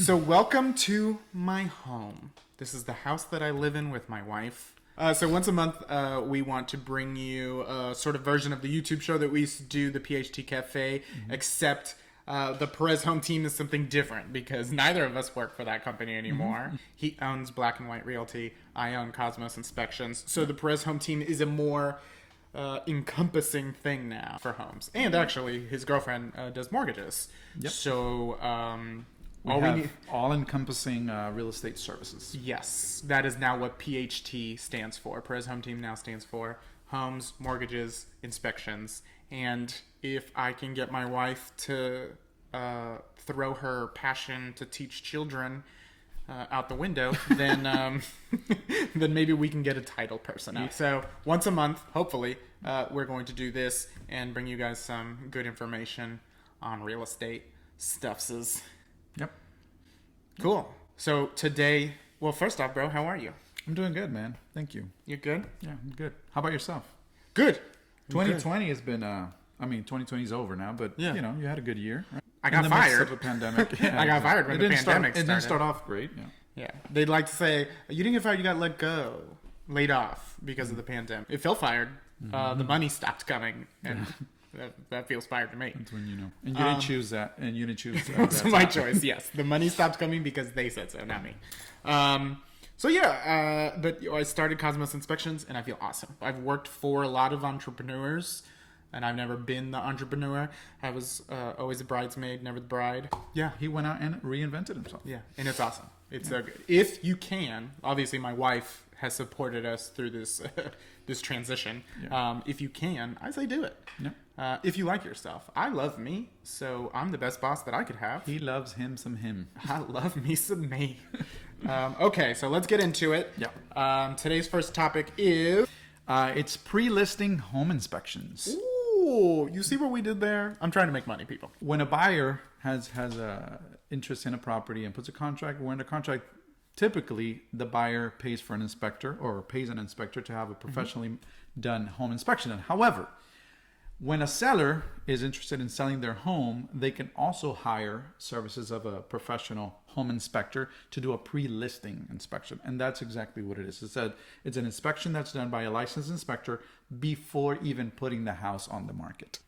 So welcome to my home. This is the house that I live in with my wife. So once a month, we want to bring you a sort of version of the YouTube show that we used to do, the PHT Cafe, except the Perez Home Team is something different because neither of us work for that company anymore. He owns Black and White Realty. I own Cosmos Inspections. So the Perez Home Team is a more encompassing thing now for homes. And actually, his girlfriend does mortgages. Yep. So We have all-encompassing real estate services. Yes, that is now what PHT stands for. Perez Home Team now stands for homes, mortgages, inspections. And if I can get my wife to throw her passion to teach children out the window, then then maybe we can get a title person out. So once a month, hopefully, we're going to do this and bring you guys some good information on real estate stuffs. Yep. Cool. So today, well, first off, bro, how are you? I'm doing good, man. Thank you. You good? Yeah, I'm good. How about yourself? Good. 2020 has been, 2020 is over now, but, Yeah. you had a good year. Right? I got In the midst fired. of a pandemic. Yeah, I got fired when the pandemic It didn't started. start off great. Yeah. Yeah. They'd like to say, you didn't get fired, you got let go. Laid off because of the pandemic. It felt fired. The money stopped coming. And that feels fired to me. That's when you know. And you didn't choose that. And you didn't choose that. It's my choice, yes. The money stopped coming because they said so, not me. But I started Cosmos Inspections, and I feel awesome. I've worked for a lot of entrepreneurs, and I've never been the entrepreneur. I was always a bridesmaid, never the bride. Yeah, he went out and reinvented himself. Yeah, and it's awesome. It's so good. If you can, obviously my wife has supported us through this this transition. Yeah. If you can, I say do it. Yeah. If you like yourself. I love me, so I'm the best boss that I could have. He loves him some him. I love me some me. Okay, so let's get into it. Yeah. Today's first topic is... It's pre-listing home inspections. Ooh, you see what we did there? I'm trying to make money, people. When a buyer has a interest in a property and puts a contract, we're under contract, typically the buyer pays for an inspector or pays an inspector to have a professionally done home inspection done. However, when a seller is interested in selling their home, they can also hire services of a professional home inspector to do a pre-listing inspection. And that's exactly what it is. It's an inspection that's done by a licensed inspector before even putting the house on the market.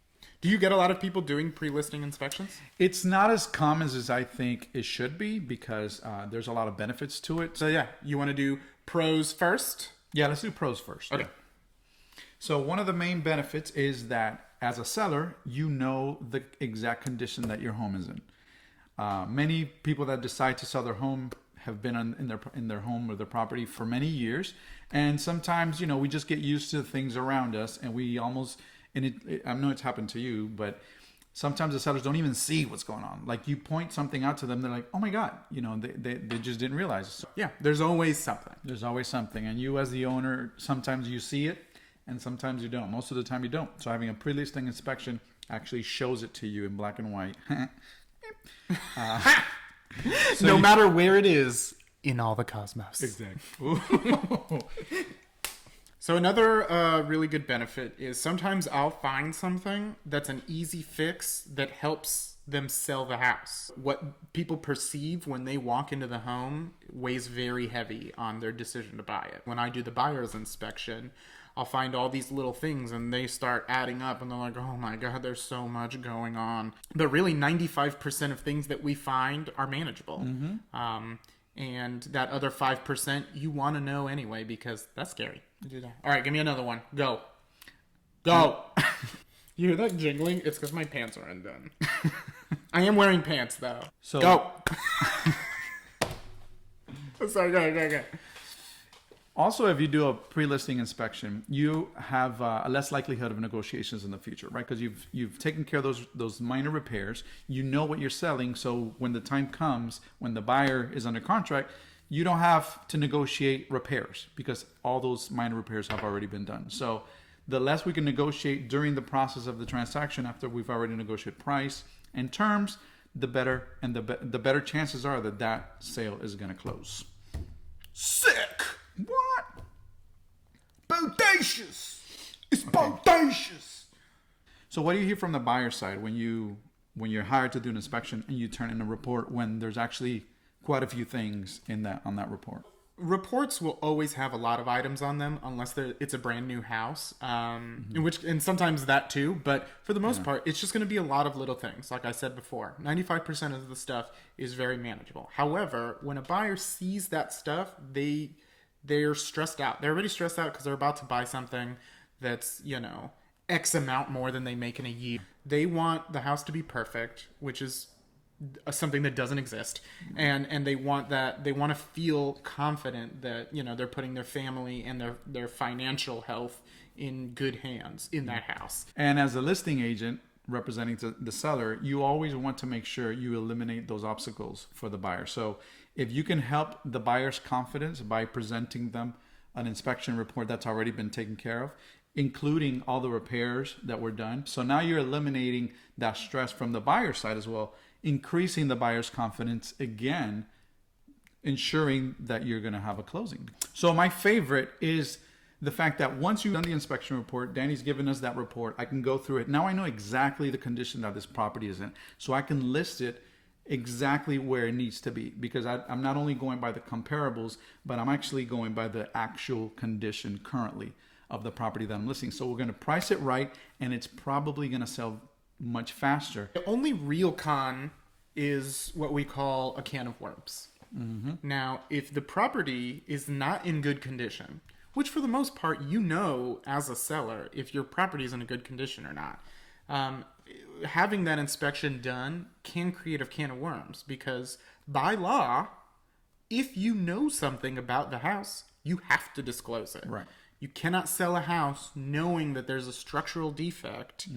Do you get a lot of people doing pre-listing inspections? It's not as common as I think it should be because there's a lot of benefits to it. So yeah, you want to do pros first? Yeah, let's do pros first. Okay. Yeah. So one of the main benefits is that as a seller, you know the exact condition that your home is in. Many people that decide to sell their home have been in their home or their property for many years, and sometimes we just get used to the things around us, and we almost I know it's happened to you, but sometimes the sellers don't even see what's going on. Like you point something out to them, they're like, "Oh my God," they just didn't realize. So Yeah, there's always something. there's always something, and you as the owner, sometimes you see it, and sometimes you don't. Most of the time you don't. So having a pre-listing inspection actually shows it to you in black and white. No matter where it is in all the cosmos. Exactly. So another really good benefit is sometimes I'll find something that's an easy fix that helps them sell the house. What people perceive when they walk into the home weighs very heavy on their decision to buy it. When I do the buyer's inspection, I'll find all these little things and they start adding up and they're like, oh my God, there's so much going on. But really 95% of things that we find are manageable. And that other 5% you want to know anyway because that's scary. All right, give me another one. Go. You hear that jingling? It's because my pants are undone. I am wearing pants though. So Go. Sorry, go. Also, if you do a pre-listing inspection, you have a less likelihood of negotiations in the future, right? Because you've taken care of those minor repairs. You know what you're selling, so when the time comes, when the buyer is under contract, you don't have to negotiate repairs because all those minor repairs have already been done. So the less we can negotiate during the process of the transaction after we've already negotiated price and terms, the better, and the better chances are that sale is going to close. Sick. What? Bodacious. It's bodacious. So what do you hear from the buyer side when you're hired to do an inspection and you turn in a report when there's actually quite a few things on that report. Reports will always have a lot of items on them unless it's a brand new house, and sometimes that too, but for the most part it's just going to be a lot of little things. Like I said before, 95% of the stuff is very manageable. However, when a buyer sees that stuff, they're stressed out. They're already stressed out because they're about to buy something that's, X amount more than they make in a year. They want the house to be perfect, which is something that doesn't exist, and they want to feel confident that they're putting their family and their financial health in good hands in that house. And as a listing agent representing the seller, you always want to make sure you eliminate those obstacles for the buyer. So if you can help the buyer's confidence by presenting them an inspection report that's already been taken care of, including all the repairs that were done, so now you're eliminating that stress from the buyer's side as well, increasing the buyer's confidence, again, ensuring that you're going to have a closing. So my favorite is the fact that once you've done the inspection report, Danny's given us that report, I can go through it. Now I know exactly the condition that this property is in. So I can list it exactly where it needs to be, because I'm not only going by the comparables, but I'm actually going by the actual condition currently of the property that I'm listing. So we're going to price it right, and it's probably going to sell much faster. The only real con is what we call a can of worms. Now, if the property is not in good condition, which for the most part, as a seller, if your property is in a good condition or not, having that inspection done can create a can of worms, because by law, if you know something about the house, you have to disclose it. Right. You cannot sell a house knowing that there's a structural defect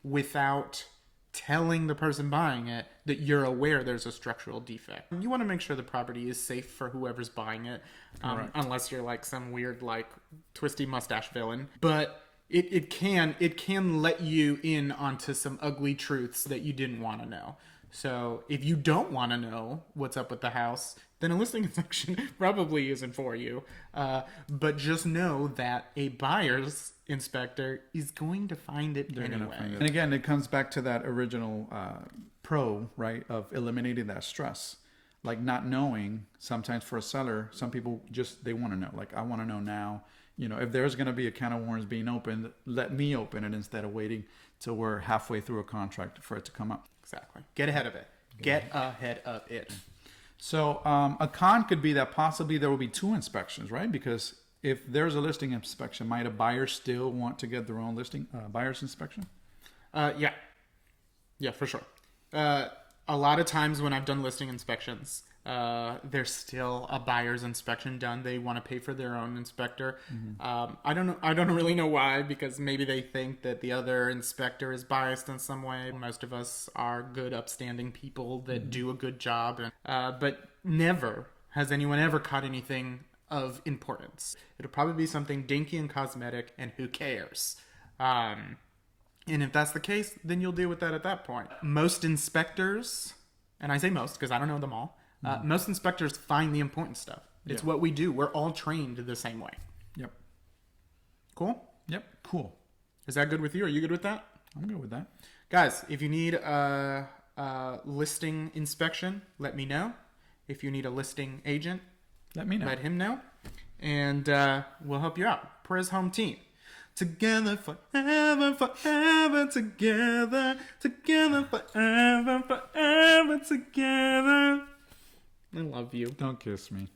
without telling the person buying it that you're aware there's a structural defect. You want to make sure the property is safe for whoever's buying it, unless you're like some weird, like, twisty mustache villain. But it can let you in onto some ugly truths that you didn't want to know. So if you don't want to know what's up with the house, then a listing inspection probably isn't for you. But just know that a buyer's inspector is going to find it anyway. And again, it comes back to that original pro, right, of eliminating that stress. Like not knowing, sometimes for a seller, some people they want to know. Like, I want to know now, if there's going to be a can of worms being opened, let me open it instead of waiting till we're halfway through a contract for it to come up. Exactly. Get ahead of it. Get ahead of it. So a con could be that possibly there will be 2 inspections, right? Because if there's a listing inspection, might a buyer still want to get their own listing buyer's inspection? Yeah, for sure. A lot of times when I've done listing inspections, there's still a buyer's inspection done. They want to pay for their own inspector. I don't really know why, because maybe they think that the other inspector is biased in some way. Most of us are good, upstanding people that do a good job, but never has anyone ever caught anything of importance. It'll probably be something dinky and cosmetic, and who cares? And if that's the case, then you'll deal with that at that point. Most inspectors, and I say most because I don't know them all, most inspectors find the important stuff. It's what we do. We're all trained the same way. Yep. Cool? Yep. Cool. Is that good with you? Are you good with that? I'm good with that. Guys, if you need a listing inspection, let me know. If you need a listing agent, let me know. Let him know. And we'll help you out. Perez Home Team. Together forever, forever together. Together forever, forever together. I love you. Don't kiss me.